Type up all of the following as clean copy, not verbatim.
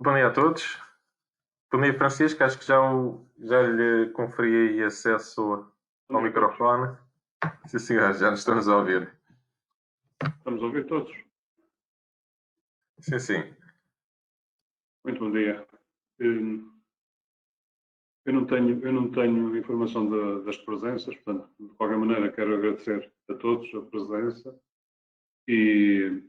Bom dia a todos. Bom dia, Francisco. Acho que já lhe conferi aí acesso Bom ao dia, Carlos. microfone. Sim, senhor, já nos estamos a ouvir. Estamos a ouvir todos. Sim, sim. Muito bom dia. Eu não tenho informação das presenças, portanto, de qualquer maneira, quero agradecer a todos a presença e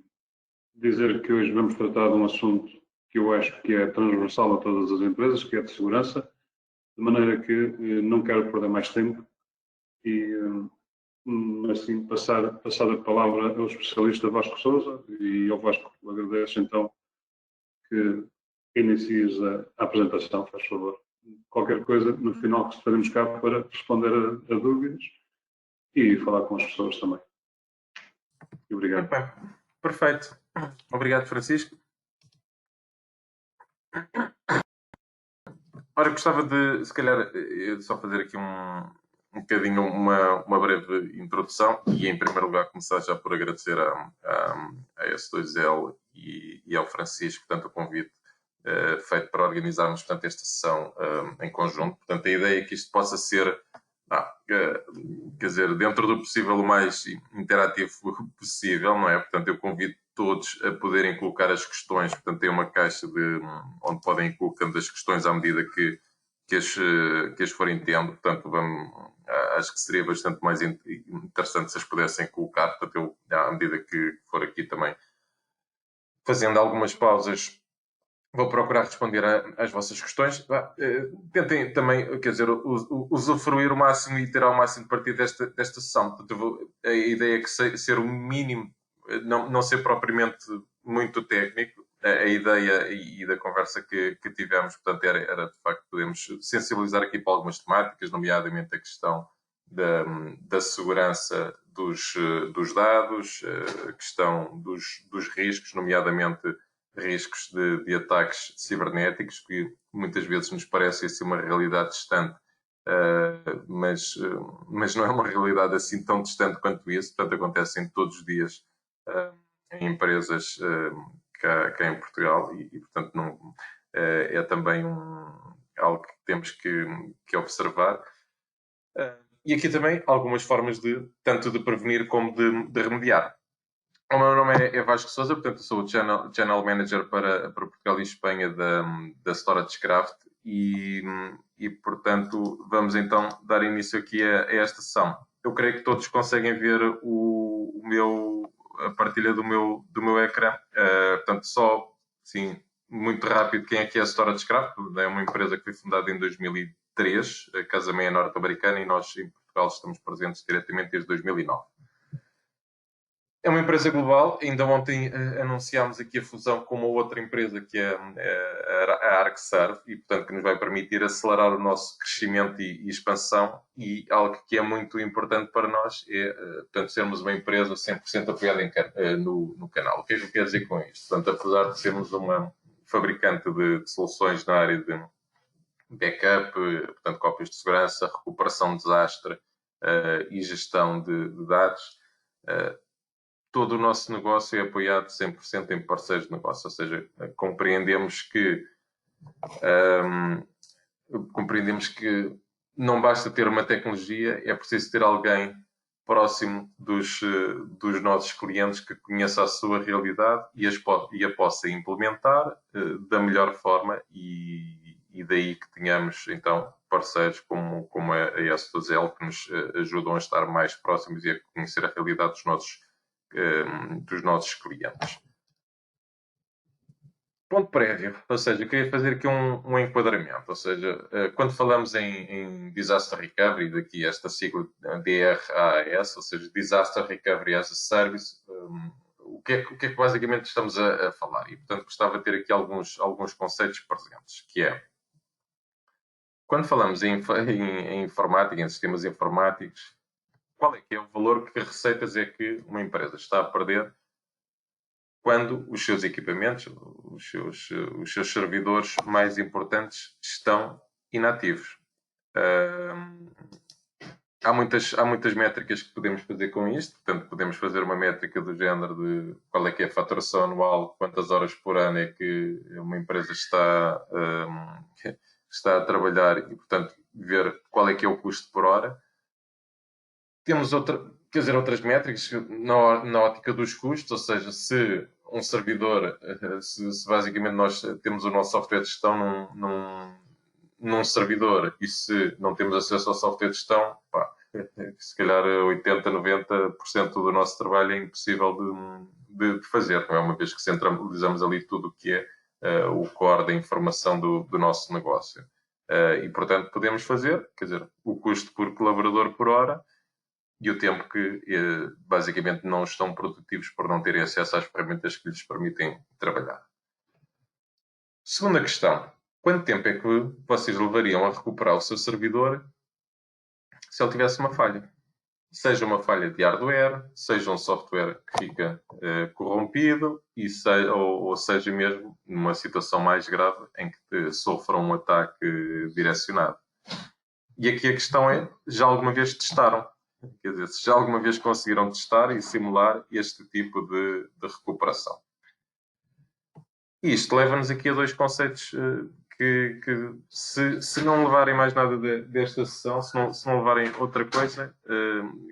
dizer que hoje vamos tratar de um assunto que eu acho que é transversal a todas as empresas, que é de segurança, de maneira que não quero perder mais tempo e, assim, passar a palavra ao especialista Vasco Sousa e ao Vasco agradeço então que inicies a apresentação, faz favor. Qualquer coisa, no final, que estaremos cá para responder a dúvidas e falar com as pessoas também. Muito Obrigado. bem. Perfeito. Obrigado, Francisco. Ora, gostava de, se calhar, só fazer aqui um bocadinho uma breve introdução e, em primeiro lugar, começar já por agradecer a S2L e ao Francisco, portanto, o convite feito para organizarmos, portanto, esta sessão em conjunto. Portanto, a ideia é que isto possa ser, quer dizer, dentro do possível, o mais interativo possível, não é? Portanto, eu convido todos a poderem colocar as questões, portanto, tem uma caixa onde podem ir colocando as questões à medida que as forem tendo, portanto, acho que seria bastante mais interessante se as pudessem colocar, portanto, eu, à medida que for aqui também fazendo algumas pausas, vou procurar responder às vossas questões. Tentem também, quer dizer, usufruir o máximo e ter ao máximo partido desta sessão. Portanto, a ideia é que ser o mínimo, não ser propriamente muito técnico. A ideia e da conversa que tivemos, portanto, era de facto podermos sensibilizar aqui para algumas temáticas, nomeadamente a questão da segurança dos dados, a questão dos riscos, nomeadamente riscos de ataques cibernéticos, que muitas vezes nos parece assim uma realidade distante, mas não é uma realidade assim tão distante quanto isso. Portanto, acontecem todos os dias em empresas cá em Portugal e portanto, não, é também algo que temos que observar. E aqui também algumas formas tanto de prevenir como de remediar. O meu nome é Vasco Sousa, portanto, eu sou o Channel Manager para Portugal e Espanha da Storagecraft portanto, vamos então dar início aqui a esta sessão. Eu creio que todos conseguem ver a partilha do meu ecrã. Portanto, só, sim, muito rápido, quem é que é a Storagecraft? É uma empresa que foi fundada em 2003, a casa-mãe é norte-americana e nós em Portugal estamos presentes diretamente desde 2009. É uma empresa global. Ainda ontem anunciámos aqui a fusão com uma outra empresa que é a ArcServe e, portanto, que nos vai permitir acelerar o nosso crescimento e expansão. E algo que é muito importante para nós é, portanto, sermos uma empresa 100% apoiada no canal. O que é que eu quero dizer com isto? Portanto, apesar de sermos uma fabricante de soluções na área de backup, portanto, cópias de segurança, recuperação de desastre e gestão de dados, todo o nosso negócio é apoiado 100% em parceiros de negócio, ou seja, compreendemos que não basta ter uma tecnologia, é preciso ter alguém próximo dos nossos clientes que conheça a sua realidade e a possa implementar da melhor forma e daí que tenhamos então parceiros como a S2L que nos ajudam a estar mais próximos e a conhecer a realidade dos nossos clientes. Ponto prévio, ou seja, eu queria fazer aqui um enquadramento, ou seja, quando falamos em Disaster Recovery, daqui esta sigla DRAS, ou seja, Disaster Recovery as a Service, o que é que basicamente estamos a falar? E, portanto, gostava de ter aqui alguns conceitos presentes, que é, quando falamos em informática, em sistemas informáticos, qual é que é o valor, que receitas é que uma empresa está a perder quando os seus equipamentos, os seus servidores mais importantes estão inativos. há muitas métricas que podemos fazer com isto. Portanto, podemos fazer uma métrica do género de qual é que é a faturação anual, quantas horas por ano é que uma empresa está a trabalhar e, portanto, ver qual é que é o custo por hora. Temos outras métricas na ótica dos custos, ou seja, se um servidor, se basicamente nós temos o nosso software de gestão num servidor e se não temos acesso ao software de gestão, pá, se calhar 80, 90% do nosso trabalho é impossível de fazer, não é? Uma vez que centralizamos ali tudo o que é o core da informação do nosso negócio. E, portanto, podemos fazer, quer dizer, o custo por colaborador por hora e o tempo que basicamente não estão produtivos por não terem acesso às ferramentas que lhes permitem trabalhar. Segunda questão. Quanto tempo é que vocês levariam a recuperar o seu servidor se ele tivesse uma falha? Seja uma falha de hardware, seja um software que fica corrompido ou seja mesmo numa situação mais grave em que sofra um ataque direcionado. E aqui a questão é, já alguma vez testaram? Quer dizer, se já alguma vez conseguiram testar e simular este tipo de recuperação. Isto leva-nos aqui a dois conceitos que se não levarem mais nada desta sessão, se não levarem outra coisa,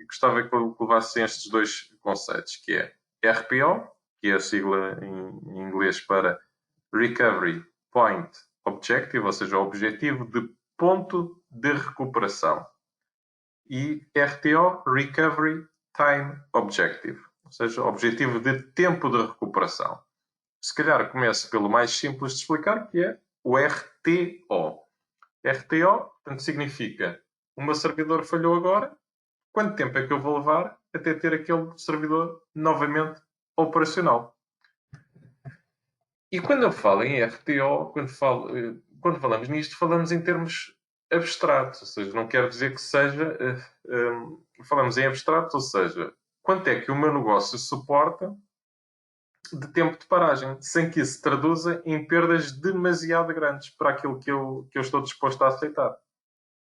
gostava que levassem estes dois conceitos, que é RPO, que é a sigla em inglês para Recovery Point Objective, ou seja, o objetivo de ponto de recuperação. E RTO, Recovery Time Objective, ou seja, objetivo de tempo de recuperação. Se calhar começo pelo mais simples de explicar, que é o RTO. RTO, portanto, significa o meu servidor falhou agora, quanto tempo é que eu vou levar até ter aquele servidor novamente operacional? E quando eu falo em RTO, quando falamos nisto, falamos em termos abstratos, ou seja, não quer dizer que seja... falamos em abstrato, ou seja, quanto é que o meu negócio suporta de tempo de paragem, sem que isso se traduza em perdas demasiado grandes para aquilo que eu estou disposto a aceitar.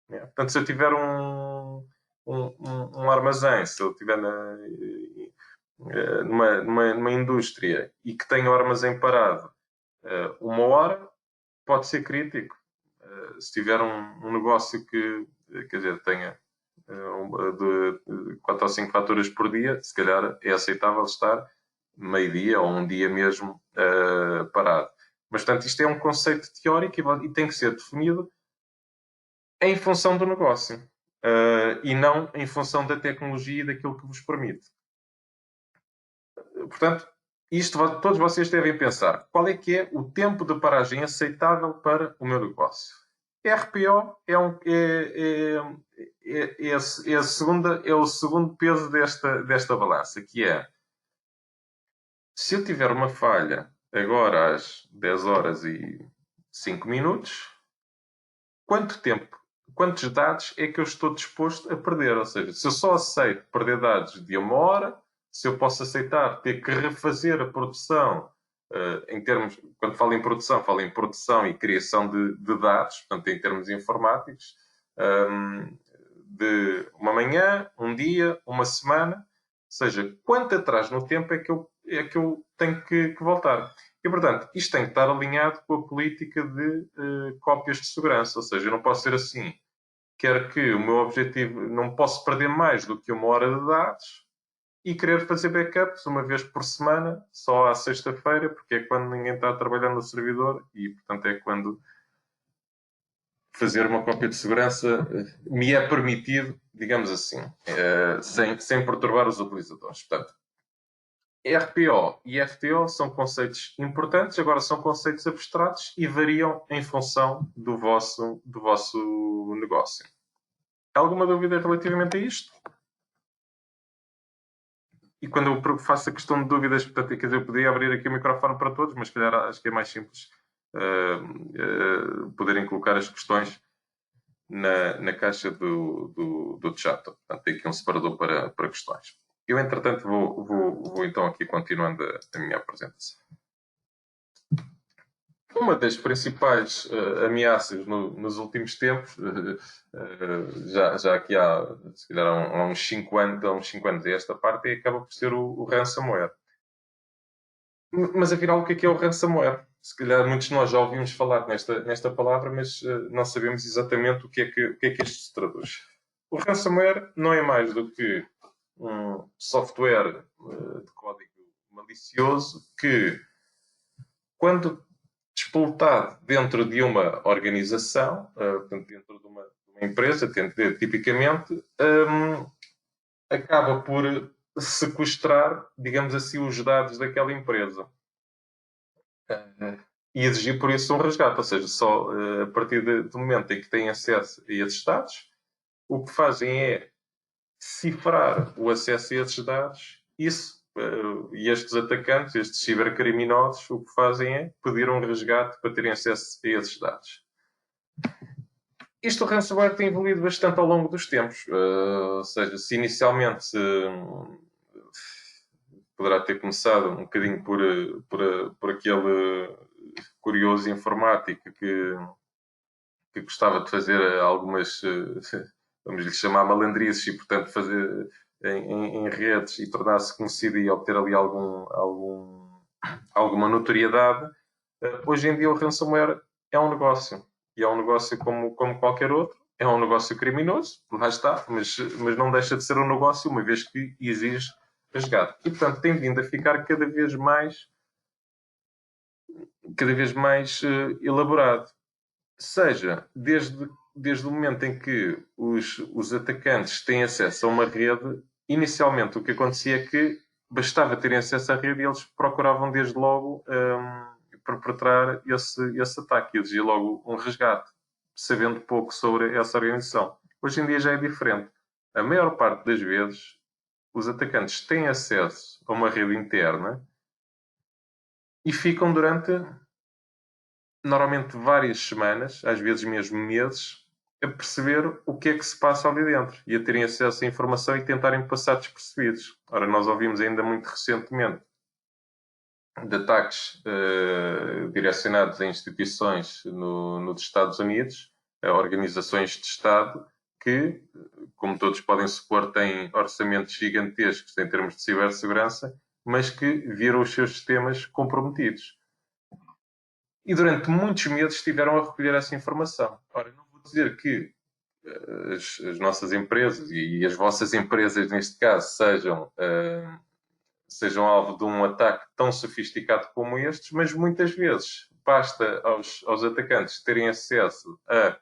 Portanto, se eu tiver um armazém, se eu tiver numa indústria e que tenho o armazém parado 1 hora, pode ser crítico. Se tiver um negócio que, quer dizer, tenha de 4 ou 5 faturas por dia, se calhar é aceitável estar meio-dia ou um dia mesmo parado. Mas, portanto, isto é um conceito teórico e tem que ser definido em função do negócio e não em função da tecnologia e daquilo que vos permite. Portanto, isto todos vocês devem pensar. Qual é que é o tempo de paragem aceitável para o meu negócio? RPO é o segundo peso desta balança, que é: se eu tiver uma falha agora às 10 horas e 5 minutos, quantos dados é que eu estou disposto a perder? Ou seja, se eu só aceito perder dados de 1 hora, se eu posso aceitar ter que refazer a produção, quando falo em produção e criação de dados, portanto, em termos informáticos, de uma manhã, um dia, uma semana, ou seja, quanto atrás no tempo é que eu tenho que voltar. E, portanto, isto tem que estar alinhado com a política de cópias de segurança. Ou seja, eu não posso ser assim. Quero que o meu objetivo... Não posso perder mais do que 1 hora de dados e querer fazer backups uma vez por semana, só à sexta-feira, porque é quando ninguém está a trabalhar no servidor e, portanto, é quando fazer uma cópia de segurança me é permitido, digamos assim, sem perturbar os utilizadores. Portanto, RPO e FTO são conceitos importantes, agora são conceitos abstratos e variam em função do vosso negócio. Alguma dúvida relativamente a isto? E quando eu faço a questão de dúvidas, portanto, quer dizer, eu poderia abrir aqui o microfone para todos, mas se calhar acho que é mais simples poderem colocar as questões na caixa do chat. Portanto, tem aqui um separador para questões. Eu, entretanto, vou então aqui continuando a minha apresentação. Uma das principais ameaças nos últimos tempos, já aqui há, se calhar há uns 5 anos, a esta parte, acaba por ser o ransomware. Mas afinal, o que é o ransomware? Se calhar muitos de nós já ouvimos falar nesta palavra, mas não sabemos exatamente o que é que isto se traduz. O ransomware não é mais do que um software de código malicioso que, quando disputado dentro de uma organização, portanto, dentro de uma empresa, tipicamente, acaba por sequestrar, digamos assim, os dados daquela empresa. E exigir por isso um resgate, ou seja, só a partir do momento em que têm acesso a esses dados, o que fazem é cifrar o acesso a esses dados. Isso, e estes atacantes, estes cibercriminosos, o que fazem é pedir um resgate para terem acesso a esses dados. Isto o ransomware tem evoluído bastante ao longo dos tempos. Ou seja, se inicialmente poderá ter começado um bocadinho por aquele curioso informático que gostava de fazer algumas, vamos lhe chamar malandrices, e portanto fazer em redes e tornar-se conhecido e obter ali alguma notoriedade. Hoje em dia o ransomware é um negócio. E é um negócio como qualquer outro. É um negócio criminoso, lá está, mas não deixa de ser um negócio, uma vez que exige resgate. E, portanto, tem vindo a ficar cada vez mais elaborado. Seja, desde o momento em que os atacantes têm acesso a uma rede, inicialmente o que acontecia é que bastava terem acesso à rede e eles procuravam desde logo perpetrar esse ataque e exigir logo um resgate, sabendo pouco sobre essa organização. Hoje em dia já é diferente. A maior parte das vezes, os atacantes têm acesso a uma rede interna e ficam durante, normalmente, várias semanas, às vezes mesmo meses, a perceber o que é que se passa ali dentro e a terem acesso à informação e tentarem passar despercebidos. Ora, nós ouvimos ainda muito recentemente de ataques direcionados a instituições nos Estados Unidos, a organizações de Estado, que, como todos podem supor, têm orçamentos gigantescos em termos de cibersegurança, mas que viram os seus sistemas comprometidos. E durante muitos meses estiveram a recolher essa informação. Ora, não vou dizer que as nossas empresas e as vossas empresas, neste caso, sejam alvo de um ataque tão sofisticado como estes, mas muitas vezes basta aos atacantes terem acesso a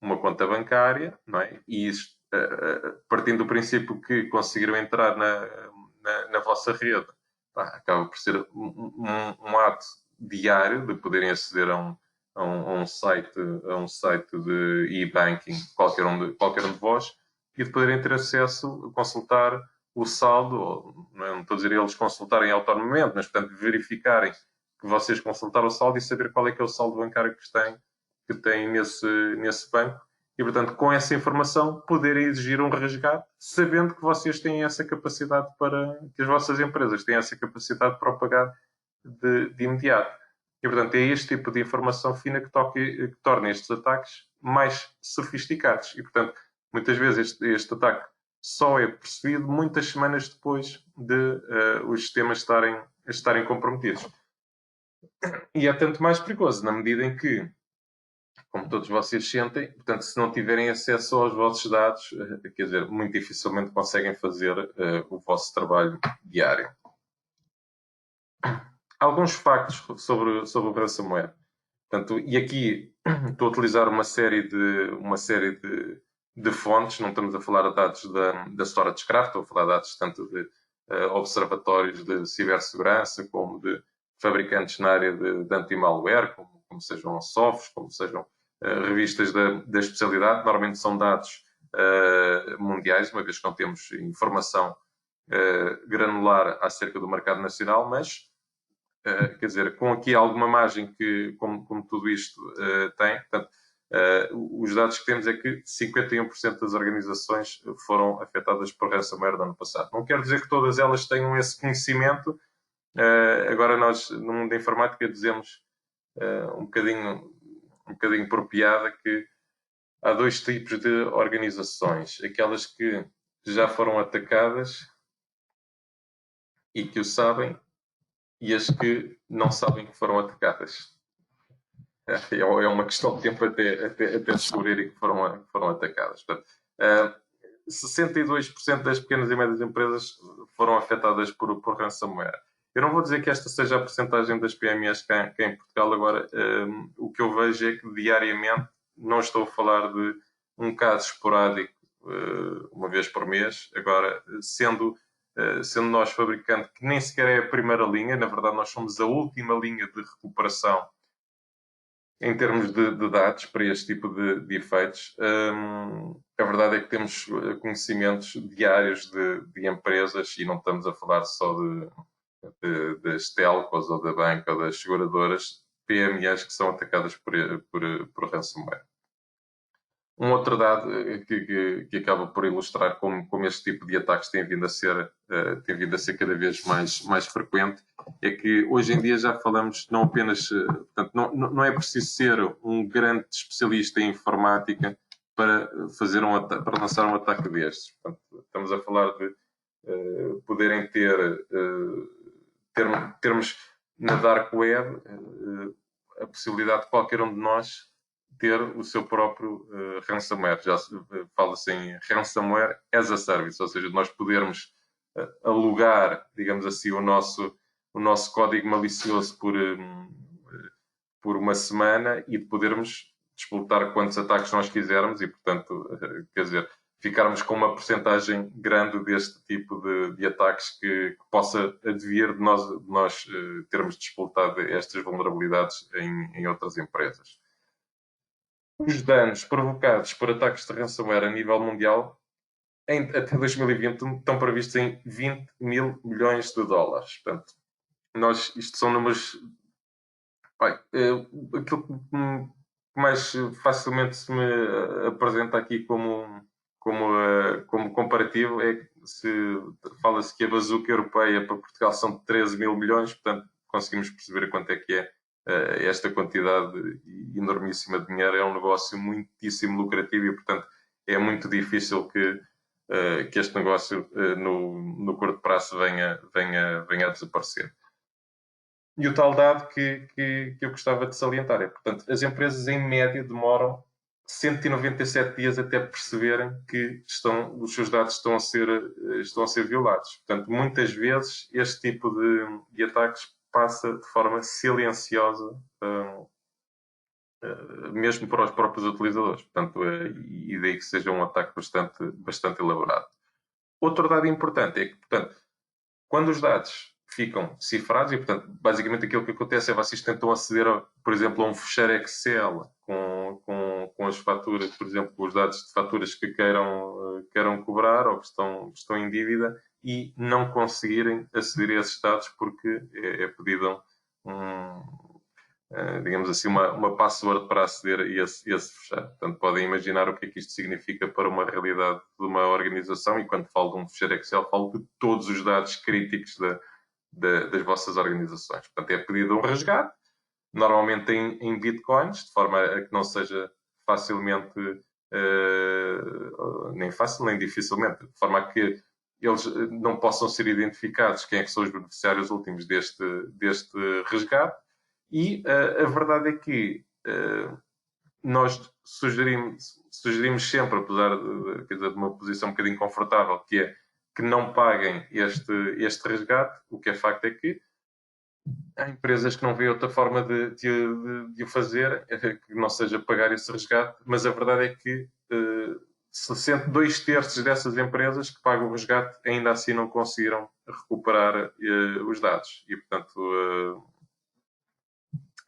uma conta bancária, não é? E isso, partindo do princípio que conseguiram entrar na vossa rede, acaba por ser um ato diário de poderem aceder a um site de e-banking, qualquer um de vós, e de poderem ter acesso a consultar o saldo, não estou a dizer eles consultarem autonomamente, mas, portanto, verificarem que vocês consultaram o saldo e saber qual é que é o saldo bancário que têm nesse banco. E, portanto, com essa informação, poderem exigir um resgate, sabendo que vocês têm essa capacidade que as vossas empresas têm essa capacidade para o pagar de imediato. E, portanto, é este tipo de informação fina que torna estes ataques mais sofisticados. E, portanto, muitas vezes este ataque só é percebido muitas semanas depois de os sistemas estarem comprometidos. E é tanto mais perigoso, na medida em que, como todos vocês sentem, portanto, se não tiverem acesso aos vossos dados, quer dizer, muito dificilmente conseguem fazer o vosso trabalho diário. Alguns factos sobre o ransomware. Portanto, e aqui estou a utilizar uma série de fontes, não estamos a falar de dados da StorageCraft, estou a falar de dados tanto de observatórios de cibersegurança, como de fabricantes na área de anti-malware, como sejam a Sofos, como sejam revistas da especialidade. Normalmente são dados mundiais, uma vez que não temos informação granular acerca do mercado nacional, mas quer dizer, com aqui alguma margem como tudo isto tem. Portanto, os dados que temos é que 51% das organizações foram afetadas por ransomware no ano passado. Não quer dizer que todas elas tenham esse conhecimento. Agora nós, no mundo da informática, dizemos um bocadinho por piada que há dois tipos de organizações. Aquelas que já foram atacadas e que o sabem, e as que não sabem que foram atacadas. É uma questão de tempo até descobrirem que foram atacadas. Portanto, 62% das pequenas e médias empresas foram afetadas por ransomware. Eu não vou dizer que esta seja a percentagem das PMEs cá em Portugal. Agora, o que eu vejo é que diariamente, não estou a falar de um caso esporádico, uma vez por mês. Agora, sendo nós fabricante, que nem sequer é a primeira linha, na verdade nós somos a última linha de recuperação em termos de dados para este tipo de efeitos. A verdade é que temos conhecimentos diários de empresas, e não estamos a falar só das telcos ou da banca ou das seguradoras, PMEs que são atacadas por ransomware. Um outro dado que acaba por ilustrar como este tipo de ataques tem vindo a ser cada vez mais frequente é que hoje em dia já falamos não apenas, portanto, não é preciso ser um grande especialista em informática para para lançar um ataque destes. Portanto, estamos a falar de poderem termos na dark web a possibilidade de qualquer um de nós ter o seu próprio ransomware. Já fala-se em ransomware as a service, ou seja, nós podermos alugar, digamos assim, o nosso código malicioso por uma semana e de podermos disputar quantos ataques nós quisermos e, portanto, quer dizer, ficarmos com uma percentagem grande deste tipo de ataques que possa advir de nós termos disputado estas vulnerabilidades em outras empresas. Os danos provocados por ataques de ransomware a nível mundial até 2020 estão previstos em 20 mil milhões de dólares. Portanto, isto são números... aquilo que mais facilmente se me apresenta aqui como comparativo é que fala-se que a bazuca europeia para Portugal são de 13 mil milhões, portanto conseguimos perceber quanto é que é esta quantidade enormíssima de dinheiro. É um negócio muitíssimo lucrativo e, portanto, é muito difícil que este negócio no curto prazo venha a desaparecer. E o tal dado que eu gostava de salientar é, portanto, as empresas em média demoram 197 dias até perceberem que os seus dados estão a ser violados. Portanto, muitas vezes este tipo de ataques passa de forma silenciosa, mesmo para os próprios utilizadores. Portanto, e daí que seja um ataque bastante elaborado. Outro dado importante é que, portanto, quando os dados ficam cifrados, e, portanto, basicamente aquilo que acontece é que vocês tentam aceder, por exemplo, a um fecheiro Excel com as faturas, por exemplo, com os dados de faturas que queiram cobrar ou que estão em dívida e não conseguirem aceder a esses dados porque é pedido digamos assim, uma password para aceder a esse fecheiro. Portanto, podem imaginar o que é que isto significa para uma realidade de uma organização, e quando falo de um fecheiro Excel, falo de todos os dados críticos das vossas organizações. Portanto, é pedido um resgate, normalmente em bitcoins, de forma a que não seja facilmente, nem fácil, nem dificilmente, de forma a que eles não possam ser identificados quem é que são os beneficiários últimos deste resgate. E a verdade é que nós sugerimos sempre, apesar de uma posição um bocadinho confortável, que é que não paguem este resgate. O que é facto é que há empresas que não veem outra forma de o fazer, que não seja pagar esse resgate, mas a verdade é que 2/3 dessas empresas que pagam o resgate ainda assim não conseguiram recuperar os dados. E, portanto,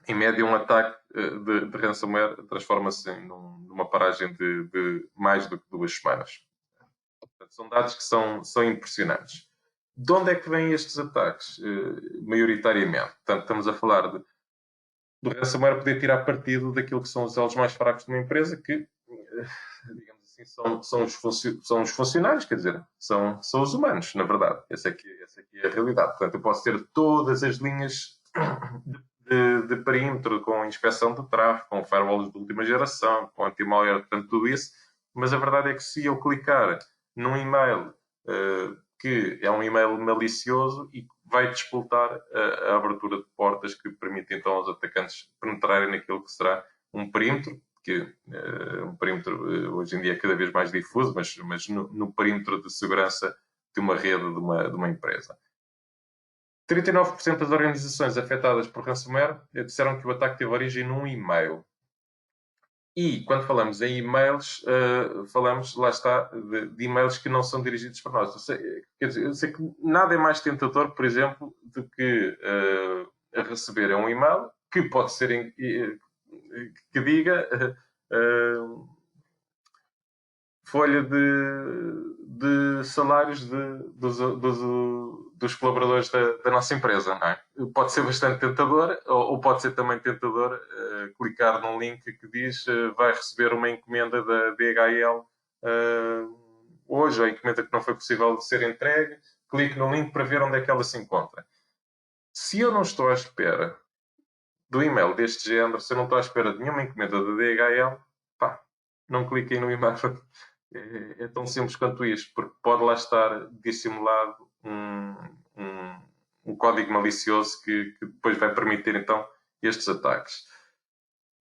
em média, um ataque de ransomware transforma-se numa paragem de mais do que 2 semanas. Portanto, são dados que são impressionantes. De onde é que vêm estes ataques, maioritariamente? Portanto, estamos a falar do ransomware poder tirar partido daquilo que são os elos mais fracos de uma empresa, que, digamos assim, são os funcionários, quer dizer, são os humanos, na verdade. Essa aqui é a realidade. Portanto, eu posso ter todas as linhas de de perímetro, com inspeção de tráfego, com firewalls de última geração, com anti-malware, portanto, tudo isso. Mas a verdade é que se eu clicar num e-mail que é um e-mail malicioso e vai disputar a abertura de portas que permite então aos atacantes penetrarem naquilo que será um perímetro, que um perímetro hoje em dia é cada vez mais difuso, mas no perímetro de segurança de uma rede, de uma empresa. 39% das organizações afetadas por ransomware disseram que o ataque teve origem num e-mail. E quando falamos em e-mails, falamos, lá está, de e-mails que não são dirigidos para nós. Eu sei que nada é mais tentador, por exemplo, do que receber um e-mail que pode ser que diga folha de salários dos colaboradores da nossa empresa. Não é? Pode ser bastante tentador, ou pode ser também tentador clicar num link que diz vai receber uma encomenda da DHL hoje, ou a encomenda que não foi possível de ser entregue, clique no link para ver onde é que ela se encontra. Se eu não estou à espera do e-mail deste género, se eu não estou à espera de nenhuma encomenda da DHL, pá, não cliquem no e-mail. É tão simples quanto isto, porque pode lá estar dissimulado um código malicioso que depois vai permitir então estes ataques.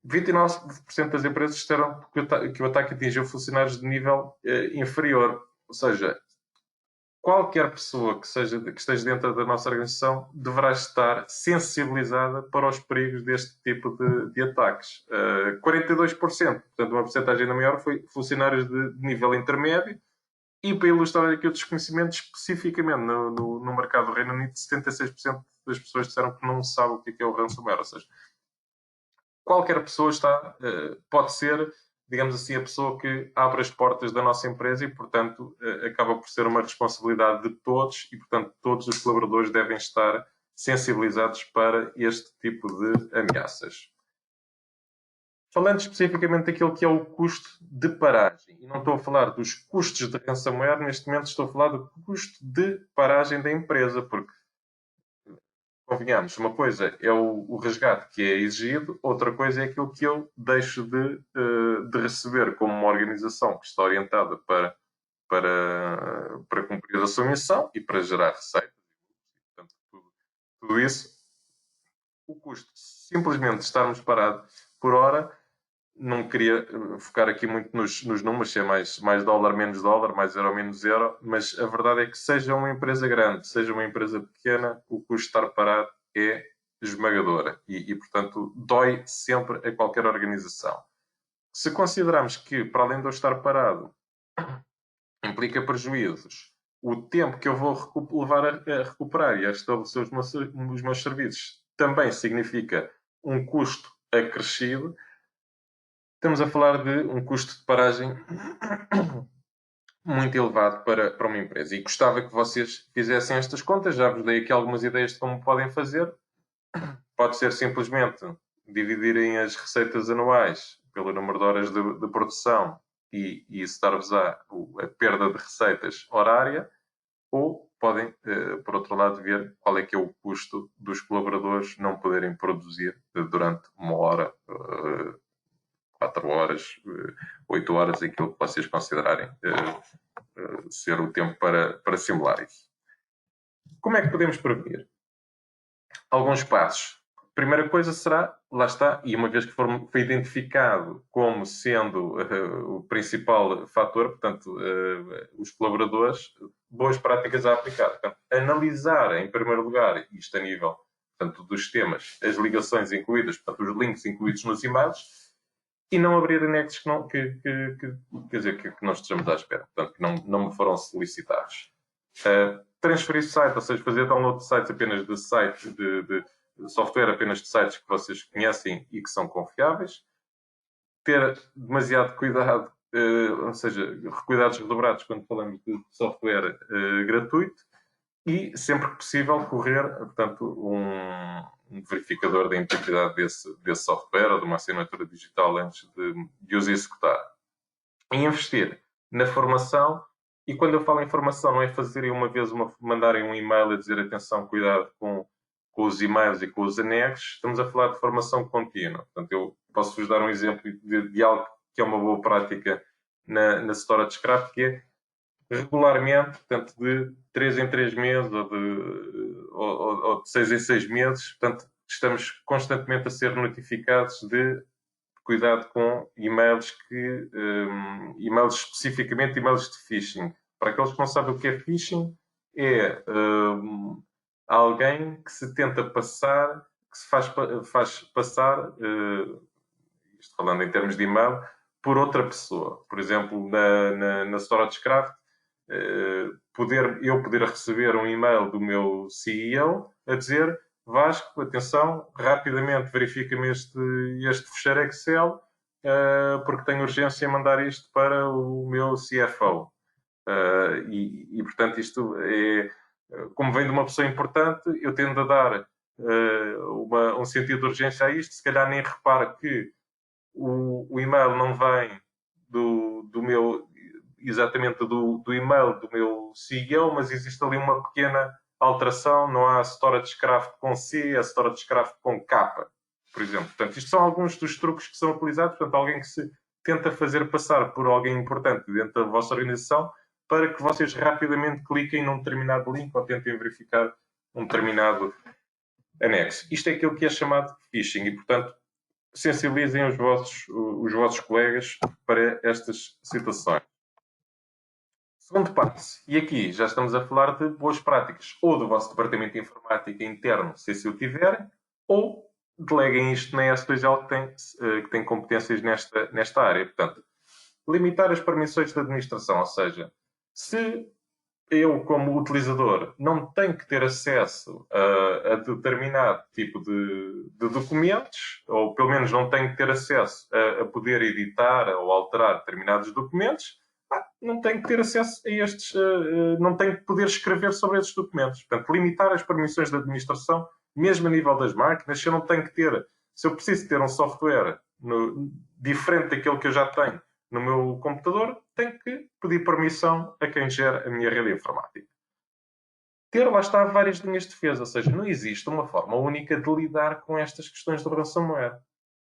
29% das empresas disseram que o ataque atingiu funcionários de nível inferior, ou seja, qualquer pessoa que esteja dentro da nossa organização deverá estar sensibilizada para os perigos deste tipo de ataques. 42%, portanto uma porcentagem ainda maior, foi funcionários de nível intermédio. E para ilustrar aqui o desconhecimento, especificamente no mercado do Reino Unido, 76% das pessoas disseram que não sabem o que é o ransomware. Ou seja, qualquer pessoa pode ser, digamos assim, a pessoa que abre as portas da nossa empresa e, portanto, acaba por ser uma responsabilidade de todos e, portanto, todos os colaboradores devem estar sensibilizados para este tipo de ameaças. Falando especificamente daquilo que é o custo de paragem, e não estou a falar dos custos de ransomware, neste momento estou a falar do custo de paragem da empresa, porque, convenhamos, uma coisa é o resgate que é exigido, outra coisa é aquilo que eu deixo de receber como uma organização que está orientada para cumprir a sua missão e para gerar receita. Portanto, tudo isso, o custo simplesmente de estarmos parados por hora. Não queria focar aqui muito nos números, se é mais dólar, menos dólar, mais euro, menos euro, mas a verdade é que seja uma empresa grande, seja uma empresa pequena, o custo de estar parado é esmagador e, portanto, dói sempre a qualquer organização. Se considerarmos que, para além de eu estar parado, implica prejuízos, o tempo que eu vou levar a recuperar e a restabelecer os meus serviços também significa um custo acrescido. Estamos a falar de um custo de paragem muito elevado para uma empresa. E gostava que vocês fizessem estas contas. Já vos dei aqui algumas ideias de como podem fazer. Pode ser simplesmente dividirem as receitas anuais pelo número de horas de produção e isso dar-vos a perda de receitas horária. Ou podem, por outro lado, ver qual é que é o custo dos colaboradores não poderem produzir durante uma hora, 4 horas, 8 horas, aquilo que vocês considerarem ser o tempo para simular isso. Como é que podemos prevenir? Alguns passos. Primeira coisa será, lá está, e uma vez que foi identificado como sendo o principal fator, portanto, os colaboradores, boas práticas a aplicar. Portanto, analisar, em primeiro lugar, isto a nível, portanto, dos sistemas, as ligações incluídas, portanto, os links incluídos nos e-mails, e não abrir anexos que não estejamos à espera, portanto, que não me foram solicitados. Transferir site, ou seja, fazer download de sites apenas de sites, de software apenas de sites que vocês conhecem e que são confiáveis. Ter demasiado cuidado, ou seja, cuidados redobrados quando falamos de software gratuito. E, sempre que possível, correr, portanto, um verificador da integridade desse software ou de uma assinatura digital antes de os executar. E investir na formação. E quando eu falo em formação, não é fazerem uma vez, mandarem um e-mail a dizer atenção, cuidado com com os e-mails e com os anexos, estamos a falar de formação contínua. Portanto, eu posso-vos dar um exemplo de algo que é uma boa prática na StorageCraft, que é regularmente, portanto, de 3 em 3 meses ou de 6 em 6 meses, portanto, estamos constantemente a ser notificados de cuidado com e-mails e-mails especificamente e-mails de phishing. Para aqueles que não sabem o que é phishing, é alguém que se tenta passar, que se faz passar, isto falando em termos de e-mail, por outra pessoa. Por exemplo, na StorageCraft, eu poder receber um e-mail do meu CEO a dizer: Vasco, atenção, rapidamente verifica-me este fecheiro Excel, porque tenho urgência em mandar isto para o meu CFO. Portanto, isto é, como vem de uma pessoa importante, eu tendo a dar um sentido de urgência a isto. Se calhar nem reparo que o e-mail não vem do meu, exatamente do e-mail do meu CEO, mas existe ali uma pequena alteração. Não há StorageCraft com C, é StorageCraft com K, por exemplo. Portanto, isto são alguns dos truques que são utilizados. Portanto, alguém que se tenta fazer passar por alguém importante dentro da vossa organização para que vocês rapidamente cliquem num determinado link ou tentem verificar um determinado anexo. Isto é aquilo que é chamado phishing e, portanto, sensibilizem os vossos colegas para estas situações. Segundo passo, e aqui já estamos a falar de boas práticas, ou do vosso departamento de informática interno, se o tiverem, ou deleguem isto na S2L que tem competências nesta área. Portanto, limitar as permissões de administração, ou seja, se eu, como utilizador, não tenho que ter acesso a determinado tipo de documentos, ou pelo menos não tenho que ter acesso a poder editar ou alterar determinados documentos, não tenho que ter acesso a estes, não tenho que poder escrever sobre estes documentos. Portanto, limitar as permissões de administração, mesmo a nível das máquinas, se eu não tenho que ter, se eu preciso ter um software diferente daquele que eu já tenho no meu computador, tenho que pedir permissão a quem gera a minha rede informática. Ter, lá está, várias linhas de defesa, ou seja, não existe uma forma única de lidar com estas questões do ransomware.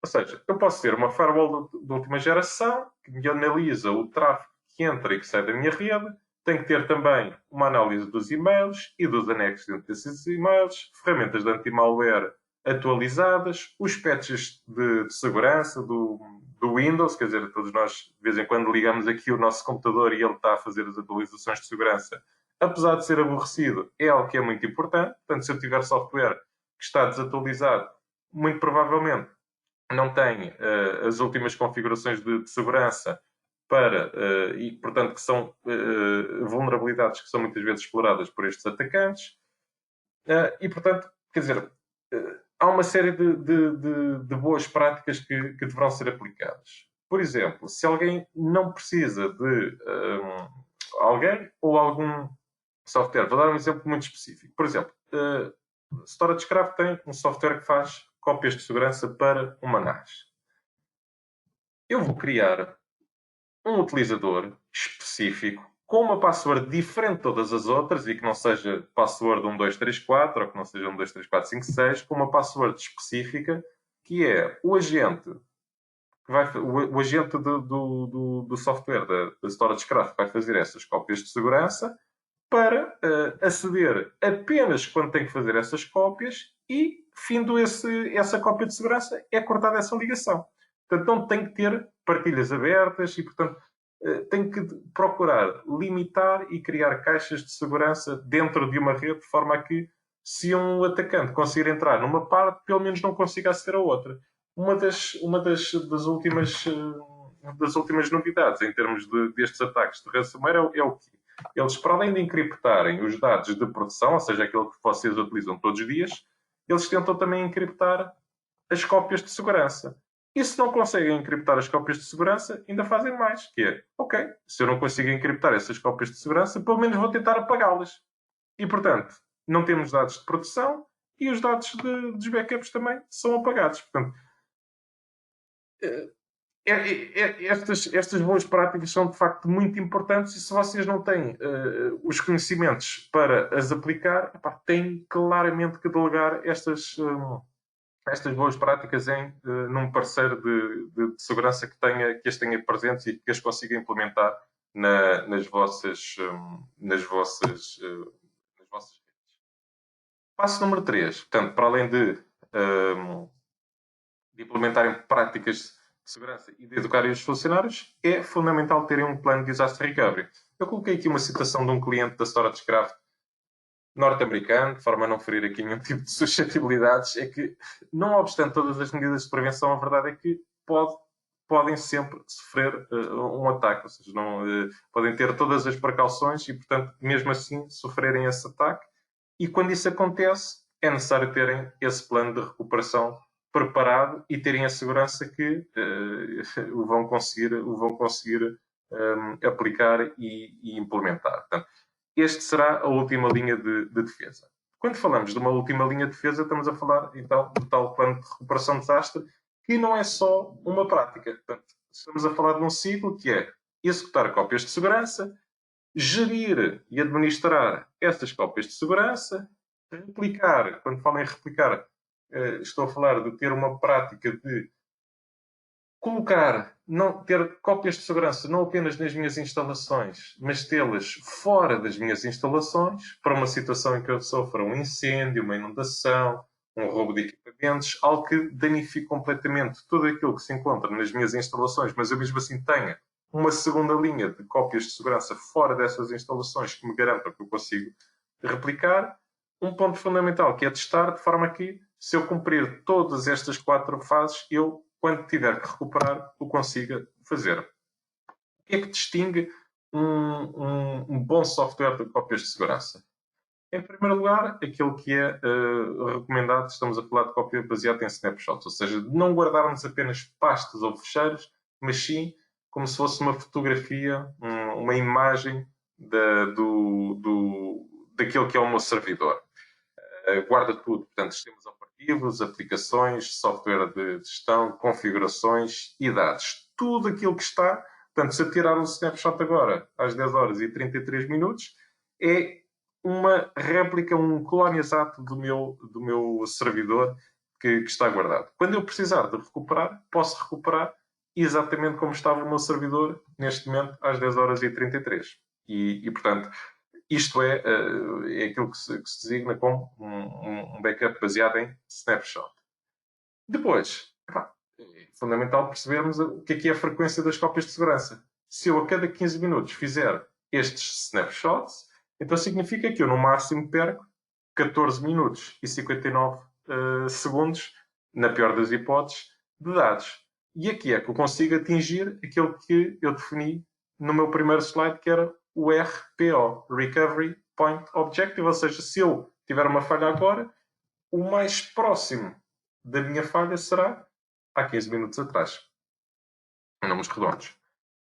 Ou seja, eu posso ter uma firewall de última geração que me analisa o tráfego que entra e que sai da minha rede. Tenho que ter também uma análise dos e-mails e dos anexos dentro desses e-mails, ferramentas de anti-malware atualizadas, os patches de segurança do Windows, quer dizer, todos nós de vez em quando ligamos aqui o nosso computador e ele está a fazer as atualizações de segurança. Apesar de ser aborrecido, é algo que é muito importante. Portanto, se eu tiver software que está desatualizado, muito provavelmente não tem as últimas configurações de segurança e, portanto, que são vulnerabilidades que são muitas vezes exploradas por estes atacantes. E, portanto, quer dizer, há uma série de boas práticas que deverão ser aplicadas. Por exemplo, se alguém não precisa de alguém ou algum software, vou dar um exemplo muito específico. Por exemplo, StorageCraft tem um software que faz cópias de segurança para uma NAS. Eu vou criar um utilizador específico com uma password diferente de todas as outras e que não seja password 1234 ou que não seja 123456, com uma password específica que é o agente o agente do software da StorageCraft que vai fazer essas cópias de segurança para aceder apenas quando tem que fazer essas cópias e, findo essa cópia de segurança, é cortada essa ligação. Portanto, não tem que ter partilhas abertas e, portanto, tem que procurar limitar e criar caixas de segurança dentro de uma rede, de forma a que, se um atacante conseguir entrar numa parte, pelo menos não consiga aceder a outra. Uma das últimas novidades em termos destes ataques de ransomware é o que eles, para além de encriptarem os dados de produção, ou seja, aquilo que vocês utilizam todos os dias, eles tentam também encriptar as cópias de segurança. E se não conseguem encriptar as cópias de segurança, ainda fazem mais, que é, ok, se eu não consigo encriptar essas cópias de segurança, pelo menos vou tentar apagá-las. E, portanto, não temos dados de produção e os dados dos backups também são apagados. Portanto, Estas boas práticas são de facto muito importantes e se vocês não têm os conhecimentos para as aplicar, epá, têm claramente que delegar estas boas práticas num parceiro de segurança que as tenha presentes e que as consiga implementar nas vossas redes. Passo número 3. Portanto, para além de implementarem práticas de segurança e de educarem os funcionários, é fundamental terem um plano de disaster recovery. Eu coloquei aqui uma citação de um cliente da Storage Craft norte-americano, de forma a não ferir aqui nenhum tipo de suscetibilidades, é que, não obstante todas as medidas de prevenção, a verdade é que podem sempre sofrer um ataque, ou seja, podem ter todas as precauções e, portanto, mesmo assim, sofrerem esse ataque. E quando isso acontece, é necessário terem esse plano de recuperação preparado e terem a segurança que o vão conseguir aplicar e implementar. Portanto, este será a última linha de defesa. Quando falamos de uma última linha de defesa, estamos a falar, então, do tal plano de recuperação de desastre, que não é só uma prática. Portanto, estamos a falar de um ciclo que é executar cópias de segurança, gerir e administrar essas cópias de segurança, replicar, quando falo em replicar, estou a falar de ter uma prática de colocar, não, ter cópias de segurança não apenas nas minhas instalações, mas tê-las fora das minhas instalações, para uma situação em que eu sofra um incêndio, uma inundação, um roubo de equipamentos, algo que danifique completamente tudo aquilo que se encontra nas minhas instalações, mas eu mesmo assim tenha uma segunda linha de cópias de segurança fora dessas instalações que me garantam que eu consigo replicar. Um ponto fundamental que é testar de forma que, se eu cumprir todas estas 4 fases, eu, quando tiver que recuperar, o consiga fazer. O que é que distingue um bom software de cópias de segurança? Em primeiro lugar, aquilo que é recomendado, estamos a falar de cópia baseada em snapshots, ou seja, de não guardarmos apenas pastas ou fecheiros, mas sim como se fosse uma fotografia, uma imagem daquilo que é o meu servidor. Guarda tudo, portanto, sistemas operativos, aplicações, software de gestão, configurações e dados. Tudo aquilo que está, portanto, se eu tirar um snapshot agora, às 10 horas e 33 minutos, é uma réplica, um clone exato do meu servidor que está guardado. Quando eu precisar de recuperar, posso recuperar exatamente como estava o meu servidor neste momento às 10 horas e 33. E portanto, isto é aquilo que se designa como um backup baseado em snapshot. Depois, é fundamental percebermos o que é a frequência das cópias de segurança. Se eu a cada 15 minutos fizer estes snapshots, então significa que eu no máximo perco 14 minutos e 59 segundos, na pior das hipóteses, de dados. E aqui é que eu consigo atingir aquilo que eu defini no meu primeiro slide, que era o RPO, Recovery Point Objective, ou seja, se eu tiver uma falha agora, o mais próximo da minha falha será há 15 minutos atrás. Em números redondos.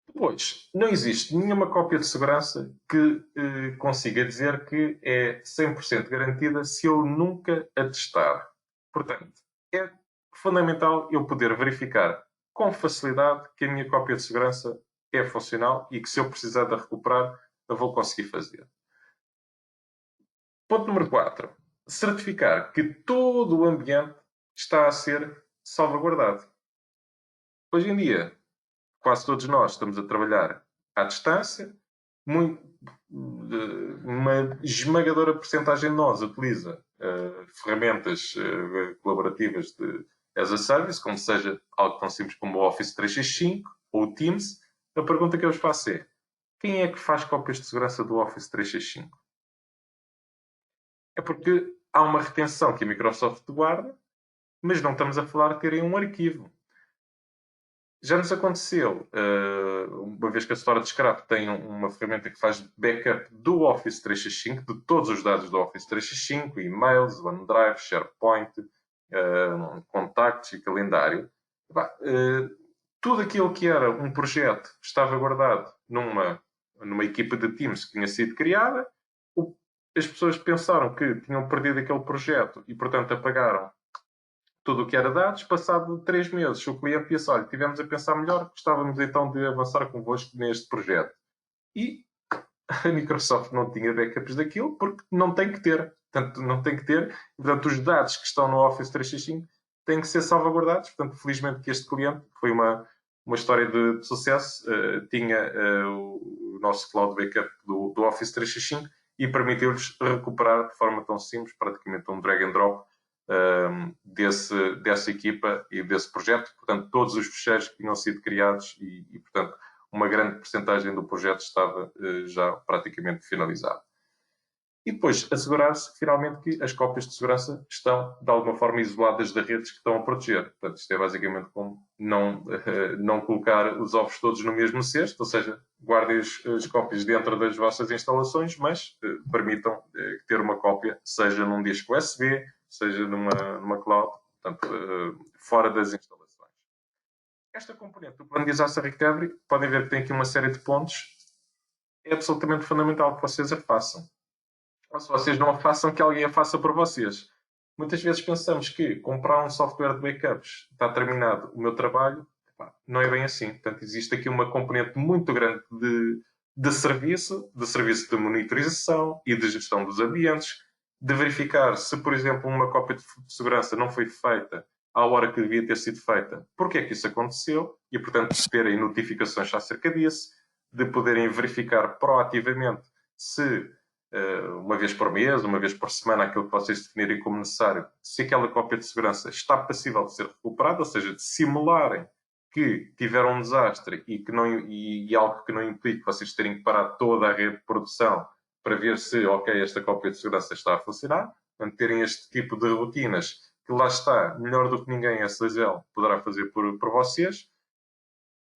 Depois, não existe nenhuma cópia de segurança que consiga dizer que é 100% garantida se eu nunca a testar. Portanto, é fundamental eu poder verificar com facilidade que a minha cópia de segurança é funcional e que se eu precisar de recuperar, eu vou conseguir fazer. Ponto número 4. Certificar que todo o ambiente está a ser salvaguardado. Hoje em dia, quase todos nós estamos a trabalhar à distância. Uma esmagadora porcentagem de nós utiliza ferramentas colaborativas de as a service, como seja algo tão simples como o Office 365 ou o Teams. A pergunta que eu vos faço é: quem é que faz cópias de segurança do Office 365? É porque há uma retenção que a Microsoft guarda, mas não estamos a falar de terem um arquivo. Já nos aconteceu, uma vez que a Storage Scrap tem uma ferramenta que faz backup do Office 365, de todos os dados do Office 365, e-mails, OneDrive, SharePoint, contactos e calendário. Tudo aquilo que era um projeto estava guardado numa equipa de Teams que tinha sido criada. As pessoas pensaram que tinham perdido aquele projeto e, portanto, apagaram tudo o que era dados, passado 3 meses, o cliente disse, olha, tivemos a pensar melhor, gostávamos então de avançar convosco neste projeto. E a Microsoft não tinha backups daquilo porque não tem que ter. Portanto, não tem que ter. Portanto, os dados que estão no Office 365 têm que ser salvaguardados. Portanto, felizmente que este cliente, foi uma história de sucesso, tinha o nosso cloud backup do Office 365 e permitiu-lhes recuperar de forma tão simples, praticamente um drag and drop, dessa equipa e desse projeto. Portanto, todos os fecheiros que tinham sido criados e portanto, uma grande percentagem do projeto estava já praticamente finalizado. E depois, assegurar-se finalmente que as cópias de segurança estão, de alguma forma, isoladas das redes que estão a proteger. Portanto, isto é basicamente como não colocar os ovos todos no mesmo cesto, ou seja, guardem as cópias dentro das vossas instalações, mas permitam ter uma cópia, seja num disco USB, seja numa cloud, portanto, fora das instalações. Esta componente do plano de disaster recovery, podem ver que tem aqui uma série de pontos, é absolutamente fundamental que vocês a façam. Ou se vocês não a façam, que alguém a faça por vocês. Muitas vezes pensamos que comprar um software de backups está terminado o meu trabalho. Não é bem assim. Portanto, existe aqui uma componente muito grande de serviço de monitorização e de gestão dos ambientes, de verificar se, por exemplo, uma cópia de segurança não foi feita à hora que devia ter sido feita, porque é que isso aconteceu, e, portanto, terem notificações acerca disso, de poderem verificar proativamente se, uma vez por mês, uma vez por semana, aquilo que vocês definirem como necessário, se aquela cópia de segurança está passível de ser recuperada, ou seja, de simularem que tiveram um desastre e algo que não implique vocês terem que parar toda a rede de produção para ver se, ok, esta cópia de segurança está a funcionar, portanto, terem este tipo de rotinas que lá está, melhor do que ninguém a SSL poderá fazer por vocês,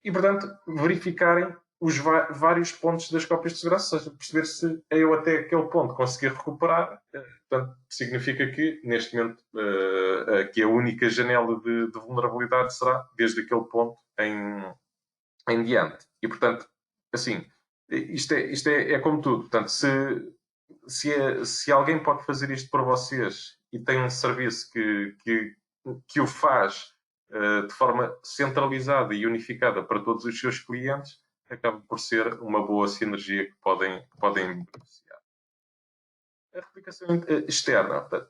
e, portanto, verificarem os vários pontos das cópias de segurança, ou seja, perceber se eu até aquele ponto conseguir recuperar, portanto, significa que, neste momento, que a única janela de vulnerabilidade será desde aquele ponto em diante. E, portanto, assim, isto é como tudo. Portanto, se alguém pode fazer isto por vocês e tem um serviço que o faz de forma centralizada e unificada para todos os seus clientes, acaba por ser uma boa sinergia que podem beneficiar. A replicação externa, portanto,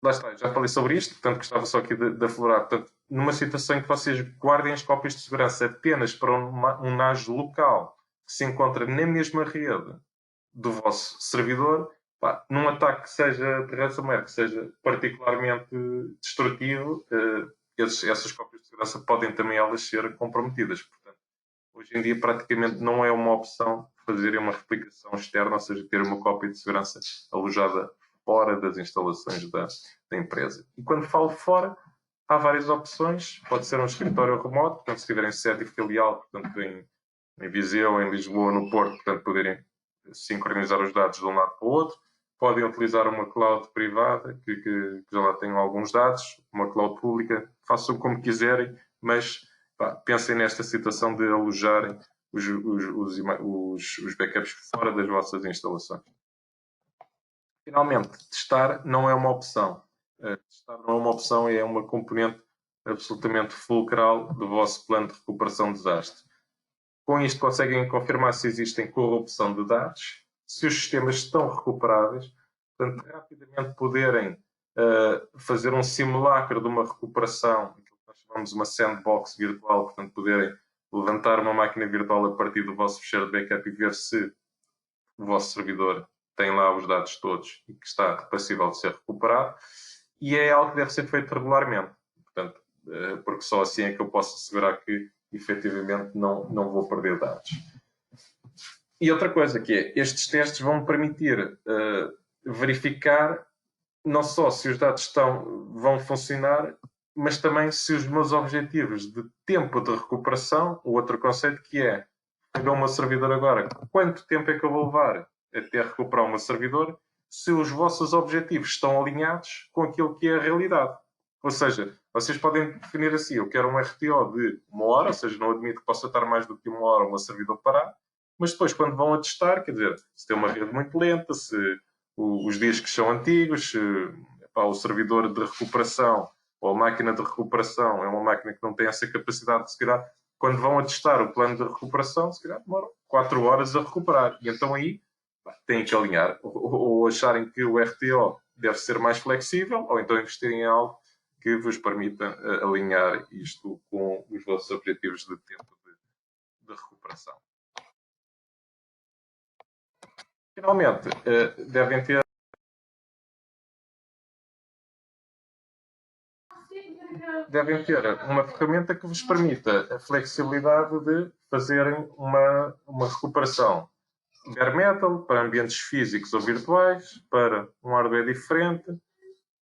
lá está, já falei sobre isto, portanto gostava só aqui de aflorar. Portanto, numa situação em que vocês guardem as cópias de segurança apenas para um NAS local que se encontra na mesma rede do vosso servidor, num ataque que seja de ransomware, que seja particularmente destrutivo, essas cópias de segurança podem também elas ser comprometidas. Portanto, hoje em dia praticamente não é uma opção fazer uma replicação externa, ou seja, ter uma cópia de segurança alojada fora das instalações da empresa. E quando falo fora, há várias opções. Pode ser um escritório remoto, portanto, se tiverem sede e filial, portanto, em Viseu, em Lisboa, no Porto, portanto, poderem sincronizar os dados de um lado para o outro. Podem utilizar uma cloud privada, que já lá tenham alguns dados, uma cloud pública, façam como quiserem, mas pensem nesta situação de alojarem os backups fora das vossas instalações. Finalmente, testar não é uma opção. Testar não é uma opção, é uma componente absolutamente fulcral do vosso plano de recuperação de desastre. Com isto conseguem confirmar se existem corrupção de dados, se os sistemas estão recuperáveis, portanto, rapidamente poderem fazer um simulacro de uma recuperação, aquilo que nós chamamos de uma sandbox virtual, portanto, poderem levantar uma máquina virtual a partir do vosso fecheiro de backup e ver se o vosso servidor tem lá os dados todos e que está passível de ser recuperado. E é algo que deve ser feito regularmente, portanto, porque só assim é que eu posso assegurar que efetivamente não vou perder dados. E outra coisa que é, estes testes vão me permitir verificar não só se os dados vão funcionar, mas também se os meus objetivos de tempo de recuperação, o outro conceito que é, pegar o meu servidor agora, quanto tempo é que eu vou levar até recuperar o meu servidor, se os vossos objetivos estão alinhados com aquilo que é a realidade. Ou seja, vocês podem definir assim, eu quero um RTO de 1 hora, ou seja, não admito que possa estar mais do que 1 hora o meu servidor parado, mas depois quando vão a testar, quer dizer, se tem uma rede muito lenta, se os discos são antigos, se o servidor de recuperação ou a máquina de recuperação é uma máquina que não tem essa capacidade de, se calhar, quando vão a testar o plano de recuperação, se calhar demoram 4 horas a recuperar. E então aí têm que alinhar, ou acharem que o RTO deve ser mais flexível, ou então investirem em algo que vos permita alinhar isto com os vossos objetivos de tempo de recuperação. Finalmente, devem ter uma ferramenta que vos permita a flexibilidade de fazerem uma recuperação bare metal para ambientes físicos ou virtuais, para um hardware diferente,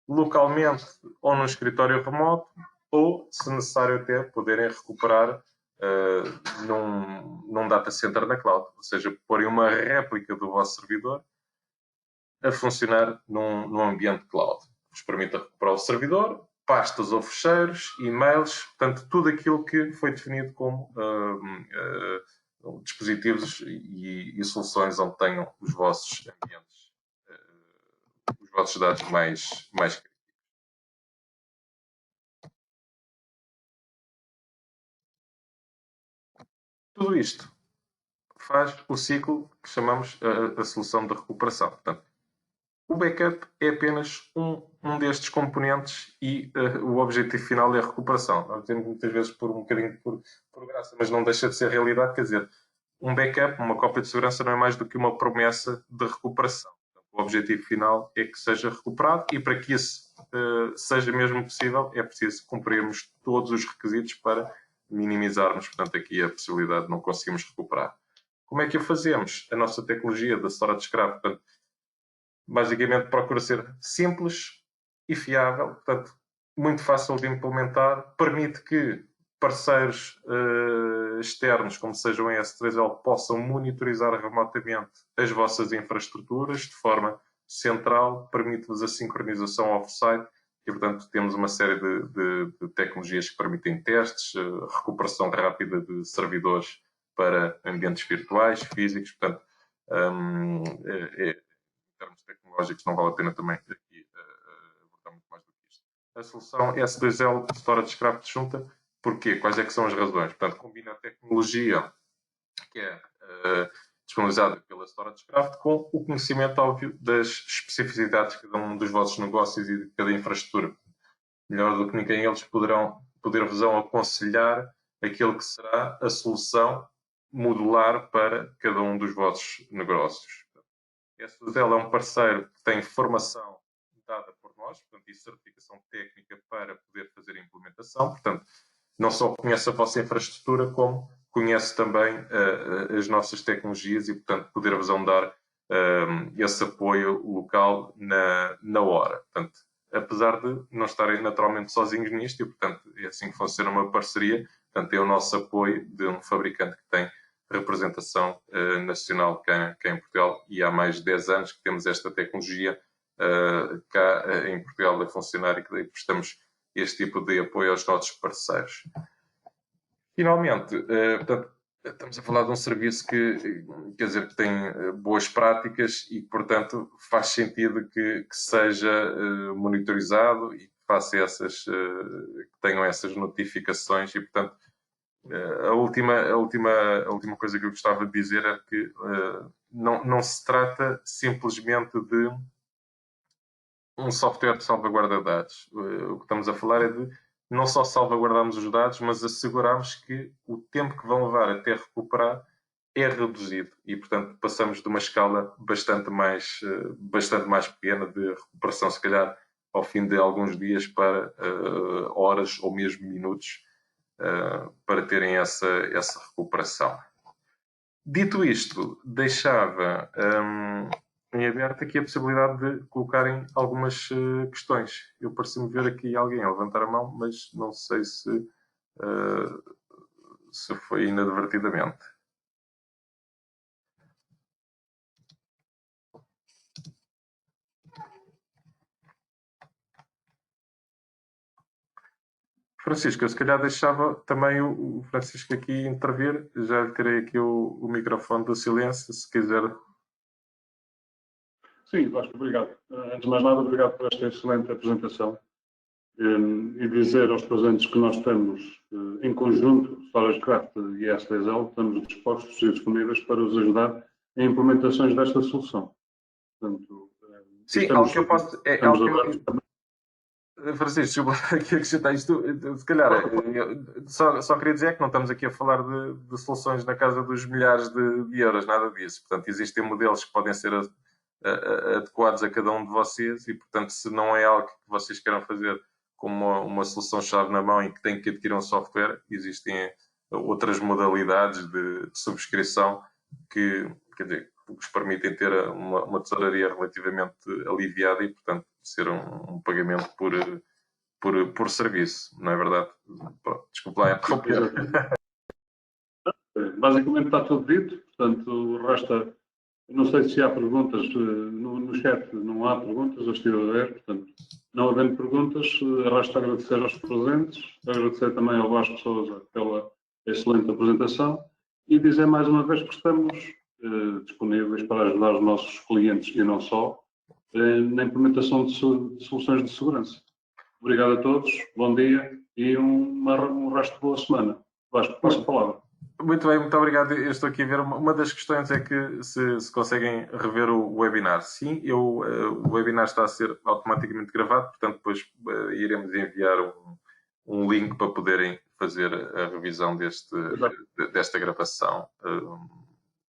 localmente ou num escritório remoto, ou, se necessário até, poderem recuperar num data center na cloud, ou seja, porem uma réplica do vosso servidor a funcionar num ambiente cloud. Vos permite recuperar o servidor, pastas ou ficheiros, e-mails, portanto, tudo aquilo que foi definido como dispositivos e soluções onde tenham os vossos ambientes, os vossos dados mais críticos. Tudo isto faz o ciclo que chamamos a solução de recuperação. Portanto, o backup é apenas um destes componentes e o objetivo final é a recuperação. Nós temos muitas vezes por um bocadinho por graça, mas não deixa de ser realidade. Quer dizer, um backup, uma cópia de segurança, não é mais do que uma promessa de recuperação. Portanto, o objetivo final é que seja recuperado e para que isso seja mesmo possível é preciso cumprirmos todos os requisitos para minimizarmos, portanto, aqui a possibilidade de não conseguirmos recuperar. Como é que o fazemos? A nossa tecnologia da storage scrap, portanto, basicamente procura ser simples e fiável, portanto, muito fácil de implementar, permite que parceiros externos, como sejam a S3L, possam monitorizar remotamente as vossas infraestruturas de forma central, permite-vos a sincronização off-site e, portanto, temos uma série de tecnologias que permitem testes, recuperação rápida de servidores para ambientes virtuais, físicos, portanto, em termos tecnológicos, não vale a pena também aqui abordar muito mais do que isto. A solução S2L Storage Scrap junta, porquê? Quais é que são as razões? Portanto, combina a tecnologia que é disponibilizada pela Storage Scrap com o conhecimento óbvio das especificidades de cada um dos vossos negócios e de cada infraestrutura. Melhor do que ninguém, eles poder-vos aconselhar aquilo que será a solução modular para cada um dos vossos negócios. A S2L é um parceiro que tem formação dada por nós, portanto, e certificação técnica para poder fazer a implementação. Portanto, não só conhece a vossa infraestrutura, como conhece também as nossas tecnologias e, portanto, poder-vos dar esse apoio local na hora. Portanto, apesar de não estarem naturalmente sozinhos nisto, e, portanto, é assim que funciona uma parceria. Portanto, é o nosso apoio de um fabricante que tem representação nacional cá em Portugal e há mais de 10 anos que temos esta tecnologia cá em Portugal a funcionar e que prestamos este tipo de apoio aos nossos parceiros. Finalmente, portanto, estamos a falar de um serviço que, quer dizer, que tem boas práticas e, portanto, faz sentido que seja monitorizado e que faça que tenham essas notificações e, portanto, a última coisa que eu gostava de dizer é que não se trata simplesmente de um software de salvaguarda de dados. O que estamos a falar é de não só salvaguardarmos os dados, mas assegurarmos que o tempo que vão levar até recuperar é reduzido e, portanto, passamos de uma escala bastante mais pequena de recuperação, se calhar ao fim de alguns dias, para horas ou mesmo minutos, para terem essa recuperação. Dito isto, deixava em aberto aqui a possibilidade de colocarem algumas questões. Eu pareci-me ver aqui alguém a levantar a mão, mas não sei se foi inadvertidamente. Francisco, eu se calhar deixava também o Francisco aqui intervir. Já lhe tirei aqui o microfone do silêncio, se quiser. Sim, Vasco, obrigado. Antes de mais nada, obrigado por esta excelente apresentação. e dizer aos presentes que nós estamos, em conjunto, StorageCraft e S10L, estamos dispostos e disponíveis para os ajudar em implementações desta solução. Portanto, sim, algo que eu posso. estamos abertos também. Francisco, desculpa aqui acrescentar isto. Se calhar, só queria dizer que não estamos aqui a falar de soluções na casa dos milhares de euros, nada disso. Portanto, existem modelos que podem ser adequados a cada um de vocês e, portanto, se não é algo que vocês queiram fazer como uma solução-chave na mão em que tem que adquirir um software, existem outras modalidades de subscrição que, quer dizer, vos permitem ter uma tesouraria relativamente aliviada e, portanto, ser um pagamento por serviço, não é verdade? Desculpa lá interromper. Basicamente está tudo dito, portanto, resta. Não sei se há perguntas no chat, não há perguntas, eu estive a ver, portanto, não havendo perguntas, resta agradecer aos presentes, agradecer também ao Vasco Sousa pela excelente apresentação e dizer mais uma vez que estamos disponíveis para ajudar os nossos clientes e não só na implementação de soluções de segurança. Obrigado a todos, bom dia e um resto de boa semana. Vasco, passo a palavra. Muito bem, muito obrigado. Eu estou aqui a ver. Uma das questões é que se conseguem rever o webinar. Sim, o webinar está a ser automaticamente gravado, portanto, depois iremos enviar um link para poderem fazer a revisão desta gravação.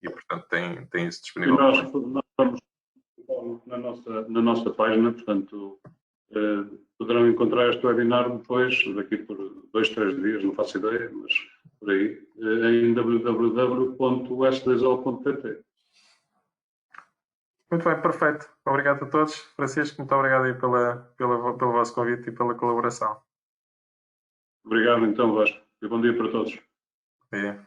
E, portanto, tem isso disponível. E nós vamos na nossa página, portanto, poderão encontrar este webinar depois, daqui por 2, 3 dias, não faço ideia, mas por aí, em www.s2l.pt. Muito bem, perfeito. Obrigado a todos. Francisco, muito obrigado aí pelo vosso convite e pela colaboração. Obrigado então, Vasco. E bom dia para todos. Sim.